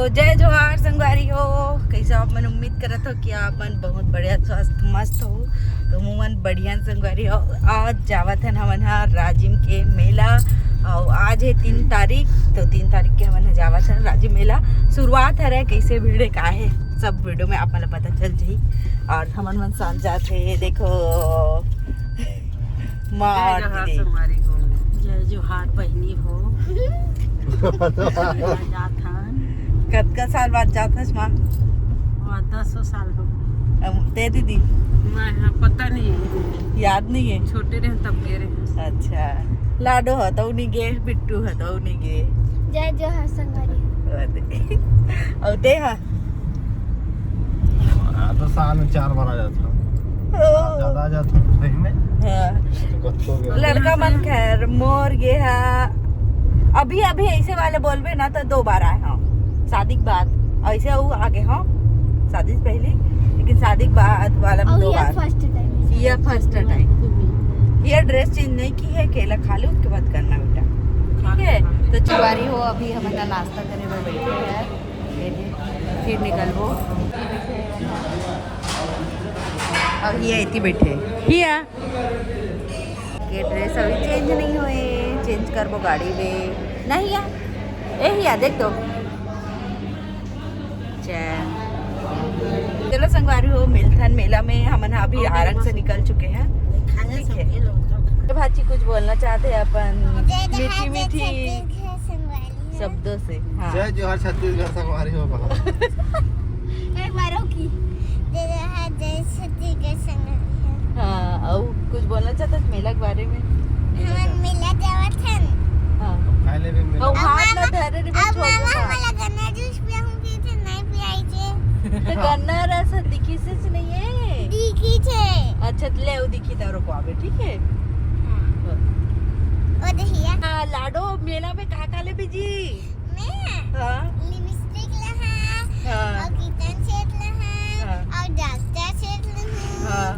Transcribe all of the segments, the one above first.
तो जय जोहार संगवारी हो। कैसे आप मन उम्मीद करत हो कि आप मन बहुत बढ़िया स्वस्थ मस्त हो। तो मन बढ़िया संगवारी हो। आज जावत हन हमन हा राजिम के मेला और आज है 3 तारीख। तो 3 तारीख के हमन जावत हन राजिम मेला। शुरुआत है कैसे भीड़ का है सब वीडियो में आप मन पता चल जाही। और हमन मन साथ जात है देखो मार जय जोहार बहनी हो। कतका साल बाद जात हस माँ? 10 साल हो ते दीदी मैं पता नहीं, याद नहीं है। छोटे रहे तब गए रहे। अच्छा लाडो है तो नहीं गे, बिट्टू है तो नहीं गे। जय जोहार संगवारी। और ते है तो साल में 4 बार आ जाता ज्यादा आ जाता सही में। हाँ। लड़का मन खैर मोर गे है। अभी अभी ऐसे वाले बोलबे ना तो 2 बार आए हाँ शादी के बाद। ऐसे वो आगे हाँ शादी से पहले, लेकिन शादी के बाद वाला में 2 बार। ये फर्स्ट टाइम। ये ड्रेस चेंज नहीं की है, केला खा लो उसके बाद करना बेटा, ठीक है। तो चुवारी हो अभी हमारा नाश्ता करने में बैठे हैं, फिर निकलबो। अब ये इतनी बैठे हिया के ड्रेस अभी चेंज नहीं हुए, चेंज करबो गाड़ी में नहीं या हिया देख दो। चलो संगवारी हो मिलथन मेला में हमन अभी आरंग से निकल चुके हैं। ठीक है भाची कुछ बोलना चाहते हैं अपन मीठी मीठी शब्दों से। हाँ। जय जोहार छत्तीसगढ़ संगवारी हो हाँ और कुछ बोलना चाहते हैं मेला के बारे में? मेला जावत हन। हाँ खाले भी मिल और हाथ ना धरे रे अब छोड़ मामा मला गन्ना जूस पियाऊंगी थे नहीं पियाई छे। गन्ना रस दिखी से नहीं है। दिखी छे। अच्छा ले वो दिखी तारो को आवे ठीक है। ओ दहिया हाँ लाडो मेला में कहा ले बीजी मैं हाँ लिपस्टिक लहा हाँ और किचन सेट लहा हाँ। और डॉक्टर सेट लहा हाँ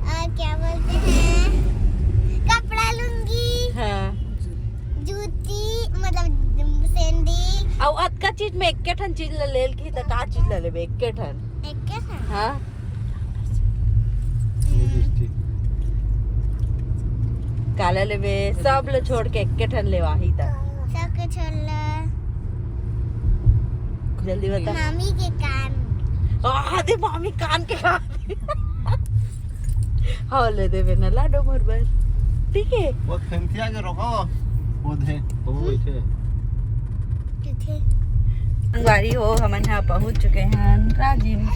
और क्या बोलते हैं कपड़ा लूंगी, हाँ जूती मतलब सैंडल और अतका चीज में एक ठन चीज लेल की तो का चीज ले लेबे एक ठन। एक के साथ हाँ काला लेबे सब ले छोड़ के एक ठन लेवा ही था। सब के छोड़ला जल्दी बता। मामी के कान आधे मामी कान के खा हाँ ले देवे ना लाडो मोर बस ठीक है। वो फैंसिया के रोको वो दे वो बैठे किथे संगवारी हो हमन यहाँ पहुँच चुके हैं राजिम।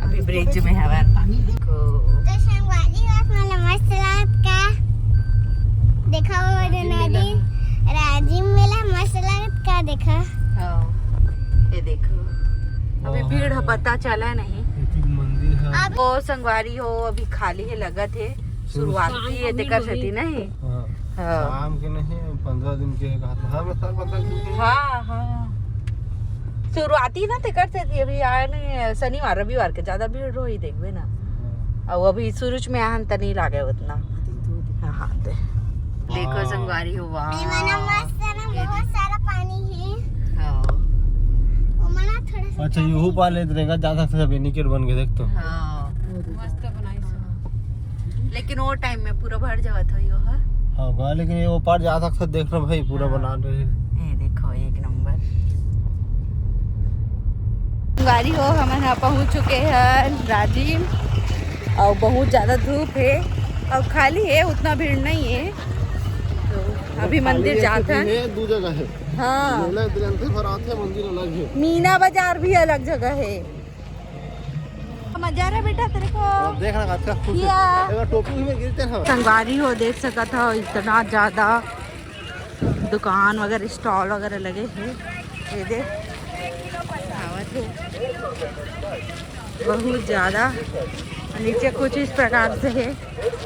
अभी ब्रिज में हवन को तो संगवारी वास मला मस्त लागत का देखा वो नदी राजिम मेला मस्त लागत का देखा। हाँ ये देखो अभी भीड़ है पता चला नहीं। मंदिर है वो संगवारी हो अभी खाली है लगत है शुरुआती है तेकर सती नहीं। हाँ शाम के नहीं 15 दिन के कहत हां मैं सर 15 दिन के हाँ हाँ शुरुआती ना तेकर सती अभी आया नहीं शनिवार रविवार के ज्यादा भीड़ हो ही देखबे ना। और अभी शुरू में आहन त नहीं लागे उतना। हाँ देखो संगवारी हो वाह मना मस्त ना बहुत सारा पानी है। हाँ वो मना थोड़ा सा अच्छा यूं पाले रहेगा ज्यादा से बेनिकेट बन के देख तो हाँ मस्त बनाई सब। लेकिन वो टाइम में पूरा भर जावत हो यो हाँ। हाँ लेकिन ये वो पार जा सकता देख रहा भाई पूरा बना रहे ये देखो एक नंबर गाड़ी हो हम यहाँ पहुँच चुके हैं राजिम। और बहुत ज़्यादा धूप है और खाली है उतना भीड़ नहीं है। तो अभी मंदिर जाते हैं। 2 जगह है हाँ मेला ग्रंथि भर आते हैं मंदिर अलग है। मीना बाजार भी अलग जगह है। मजा रहा बेटा तेरे को देखना अच्छा खुश या। है टोपी में गिरते हैं संगवारी हो देख सका था इतना ज़्यादा दुकान वगैरह स्टॉल वगैरह लगे हैं। ये देख बहुत ज़्यादा नीचे कुछ इस प्रकार से है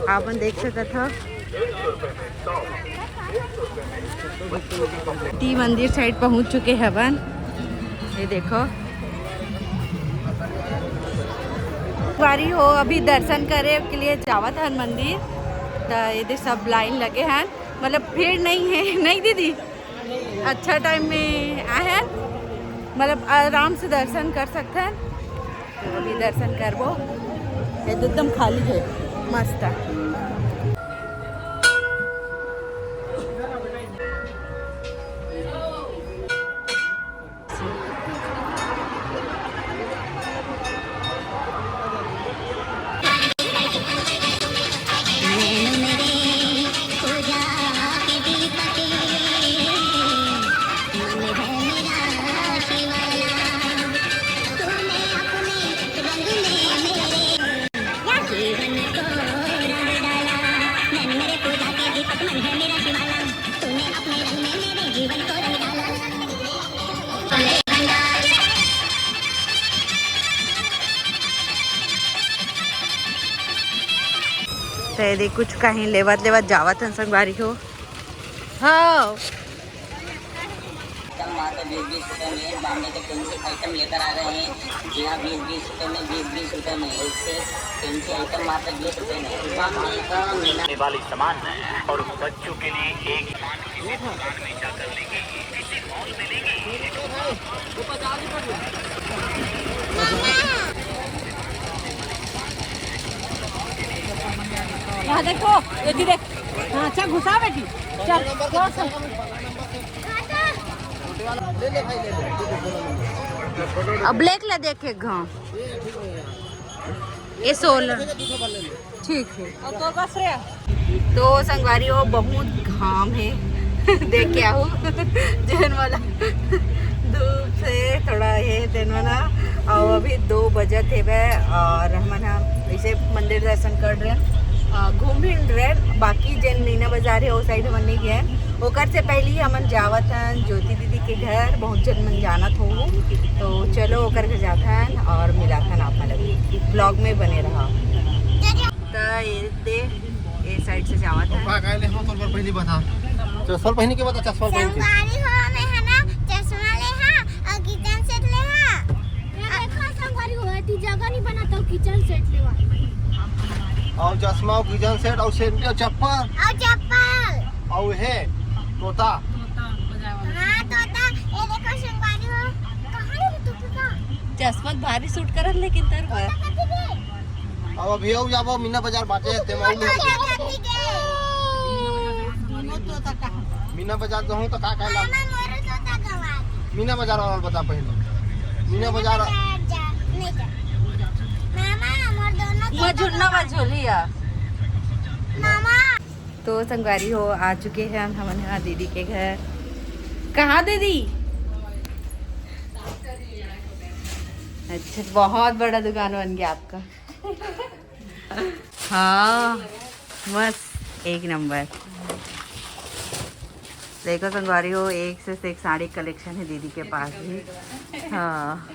आप देख सकते था। टी मंदिर साइड पहुंच चुके हैं अपन। ये देखो बारी हो अभी दर्शन करे के लिए जावत है मंदिर। तो ये सब लाइन लगे हैं मतलब भीड़ नहीं है नहीं दीदी अच्छा टाइम में आए हैं मतलब आराम से दर्शन कर सकते हैं। तो अभी दर्शन करबो, एकदम खाली है, मस्त है। तेरे कुछ कहीं लेवत लेवत जावत हन संगवारी हो। हाँ मात्र 20-20 रुपए में बॉम्बे के पेंसिल आइटम लेकर आ रहे हैं। जी हाँ, 20-20 रुपए में 20-20 रुपए में एक से पेंसिल आइटम मात्र 20 रुपए में मिलने वाली सामान और बच्चों के लिए एक किसी दुकान में जाकर लेंगे, किसी मॉल में लेंगे। यहाँ देखो, ये देख। हाँ, अच्छा घुसा बेटी, चल जोर से। अब ब्लैक ला देखे घाव ये 16 ठीक है। और तो बस रे। तो संगवारी हो बहुत घाम है देख के आओ जन वाला धूप से थोड़ा ये दिन वाला। और अभी 2 बजे थे वह और हम ऐसे मंदिर दर्शन कर रहे हैं, घूम भी रहे। बाकी जन मीना बाजार है वो साइड हम नहीं गए। ओकर से पहले ही हमन जावत हैं ज्योति दीदी के घर, बहुत जन मन जानत हो। तो चलो ओकर के जाथन और मिलात हन आप मन ब्लॉग में बने रहा। तो ये साइड से जावत है। का काले हो तो पहली बता चश्मा पहन के बता, चश्मा पहन के संगवारी हो में है ना, चश्मा ले हा और किचन सेट ले हा। देखो संगवारी हो है, जगह नहीं बना तो किचन सेट लेवा और चश्मा और किचन सेट और सेंटी और चप्पल और है तोता। हाँ तोता, ये देखो संगवारी हो कहाँ है तोता? चश्मा भारी सूट करत लेकिन तर अब अभी आओ जाबो मीना बाजार बाटे ते मीना बाजार जाऊं तो का कहला मीना बाजार वाला बता पहले। मीना बाजार झुलिया। तो संगवारी हो आ चुके हैं हम यहाँ दीदी के घर। कहाँ दीदी? अच्छा, बहुत बड़ा दुकान बन गया आपका। हाँ मस्त, एक नंबर। देखो संगवारी हो, एक से एक साड़ी कलेक्शन है दीदी के पास भी। हाँ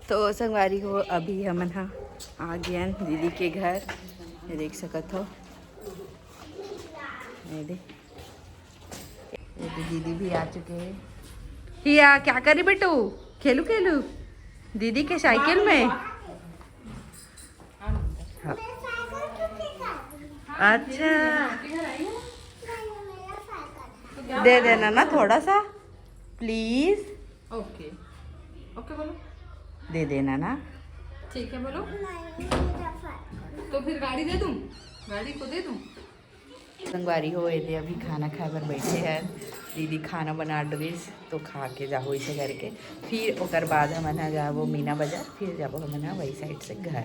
तो संगवारी हो अभी हम आ गए दीदी के घर। ये देख सकत हो, ये दीदी भी आ चुके हैं। हिया क्या करी बेटू? खेलू खेलू दीदी के साइकिल में। हाँ। अच्छा दे देना ना थोड़ा सा प्लीज। ओके ओके बोलो, दे देना ना। ठीक है बोलो। तो फिर गाड़ी दे दूँ, गाड़ी को दे दूँ। संगवारी हो ये अभी खाना खाए पर बैठे हैं। दीदी खाना बना ड्रेस तो खा के जाओ ऐसे करके, फिर ओकर बाद हम जाबो मीना बाजार, फिर जाबो हम वही साइड से घर।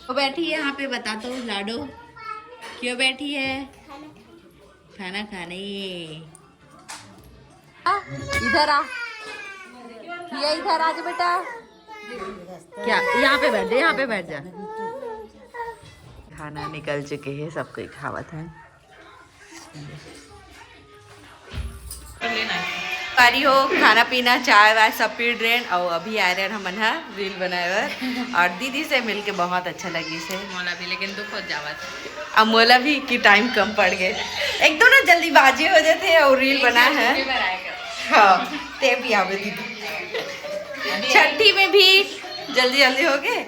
वो बैठी है यहाँ पे, बता तो लाडो क्यों बैठी है? खाना खाने। इधर आ, ये इधर आ जा बेटा। क्या यहाँ पे बैठ जा, यहाँ पे बैठ जा। खाना निकल चुके हैं, सब कोई खावत है। पारी हो खाना पीना चाय वाय सब पी रहे हैं और अभी आ रहे हैं हम रील बनाए हुए। और दीदी से मिलके बहुत अच्छा लगी से। मोला भी लेकिन दुख हो जावा था। अब मोला भी कि टाइम कम पड़ गए, एक दो ना जल्दीबाजी हो जाते हैं और रील बना है। हाँ ते भी आवे दीदी, छठी में भी जल्दी जल्दी हो गए।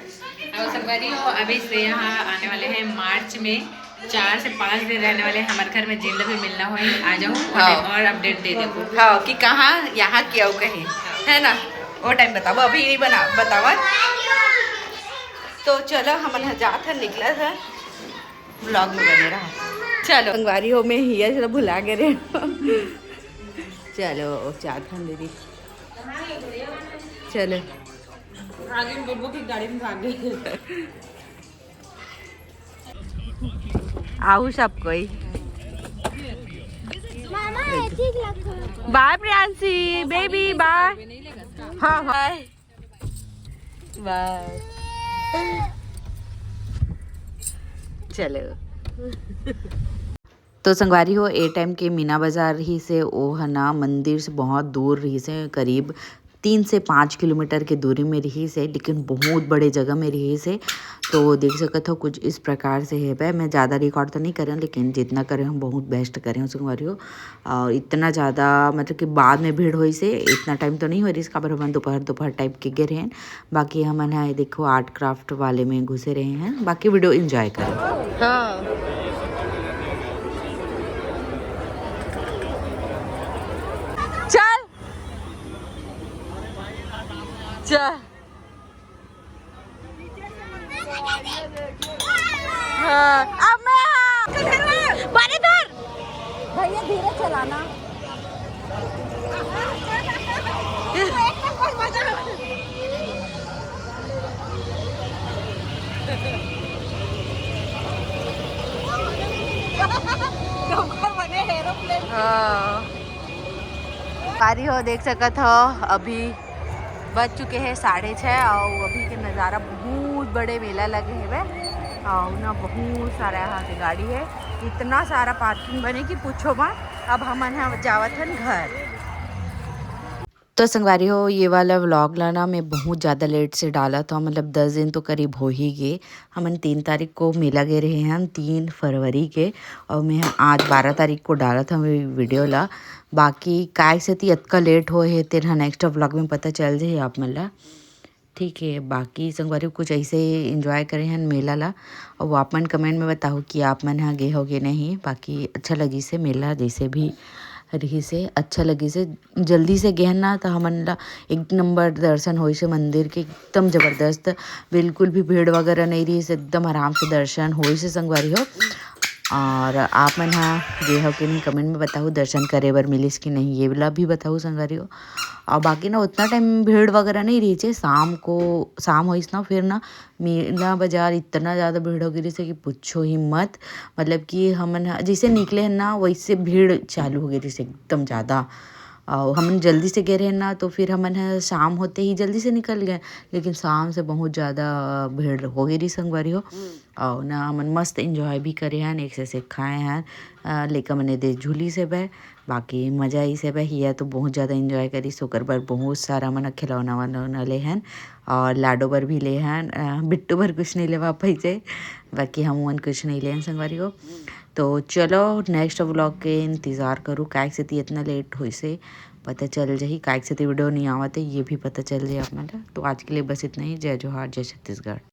और संगवारी हो अभी से यहाँ आने वाले हैं मार्च में 4 से 5 दिन रहने वाले हमारे घर में जिंदा भी मिलना हो आ जाओ हाँ। और अपडेट दे देखो। हाँ कि कहाँ यहाँ क्या हो कहीं है ना वो टाइम बताओ अभी नहीं बना बतावा। तो चलो हम जात है निकला था ब्लॉग में बने रहा। चलो संगवारी हो में ही है चलो भुला के रे चलो चाहत हम दीदी चलो आगे बेबो की गाड़ी में भाग गई। आऊ सब कोई मामा ठीक लगता बाय प्रियांशी बेबी बाय। हाँ बाय बाय चलो। तो संगवारी हो ए टाइम के मीना बाज़ार ही से ओ है ना मंदिर से बहुत दूर रही से करीब 3 से 5 किलोमीटर के दूरी में रही से लेकिन बहुत बड़े जगह में रही से। तो देख सकते हो कुछ इस प्रकार से है भाई। मैं ज़्यादा रिकॉर्ड तो नहीं करें लेकिन जितना करें हम बहुत बेस्ट करें संगवारी हो। और इतना ज़्यादा मतलब कि बाद में भीड़ हुई से इतना टाइम तो नहीं हो रही इसका पर हम दोपहर टाइप के गए हैं। बाकी हम है देखो आर्ट क्राफ्ट वाले में घुसे रहे हैं। बाकी वीडियो इंजॉय करें। हाँ चल चल हाँ अब मैं बड़े धर भैया धीरे चलाना। पारी हो देख सकत हो अभी बज चुके हैं 6:30 और अभी के नज़ारा बहुत बड़े मेला लगे हैं और ना बहुत सारा यहाँ से गाड़ी है। इतना सारा पार्किंग बने कि पूछो मत। अब हम यहाँ जावत हन घर। तो संगवारी हो ये वाला व्लॉग लाना मैं बहुत ज़्यादा लेट से डाला था मतलब 10 दिन तो करीब हो ही गए। हम 3 तारीख को मेला गए रहे हैं 3 फरवरी के और मैं आज 12 तारीख को डाला था मैं वीडियो ला। बाकी काय से थी अतका लेट हो है तेरा नेक्स्ट व्लॉग में पता चल जाए आप मला ठीक है। बाकी संगवारी कुछ ऐसे इंजॉय करे हैं मेला ला और वो आप मन कमेंट में बताओ कि आप मन यहाँ गए हो गए नहीं। बाकी अच्छा लगी से मेला जैसे भी रही से अच्छा लगी से जल्दी से गए ना तो हमन ला 1 नंबर दर्शन हो से मंदिर के एकदम ज़बरदस्त बिल्कुल भी भीड़ वगैरह नहीं रही से एकदम आराम से दर्शन हो से संगवारी हो। और आप मन हाँ गए हो कि नहीं कमेंट में बताओ दर्शन करे बर मिलिस कि नहीं ये वाला भी बताओ संगवारी हो। और बाकी ना उतना टाइम भीड़ वगैरह नहीं रही चे शाम हो ना फिर ना मेला बाजार इतना ज़्यादा भीड़ हो गई से कि पूछो ही मत। मतलब कि हमन जैसे निकले हैं ना वैसे भीड़ चालू हो गई से एकदम ज़्यादा। और हमन जल्दी से गए रहे ना तो फिर हमन शाम होते ही जल्दी से निकल गए लेकिन शाम से बहुत ज़्यादा भीड़ हो गई संगवारी हो। और ना हमन मस्त एंजॉय भी करे हैं एक से खाए हैं लेकर मैंने दे झूली से बह। बाकी मज़ा ही से बह तो बहुत ज़्यादा एंजॉय करी सोकर पर बहुत सारा मन खिलौना वलौना ले हैं और लाडो बर भी ले हैं बिट्टू भर कुछ नहीं लेवा पैसे। बाकी हम मन कुछ नहीं ले संगवारी हो। तो चलो नेक्स्ट व्लॉग के इंतज़ार करूँ काय से इतना लेट हुई से पता चल जाही काय से वीडियो नहीं आवत है ये भी पता चल जाए आप मतलब। तो आज के लिए बस इतना ही। जय जोहार जय छत्तीसगढ़।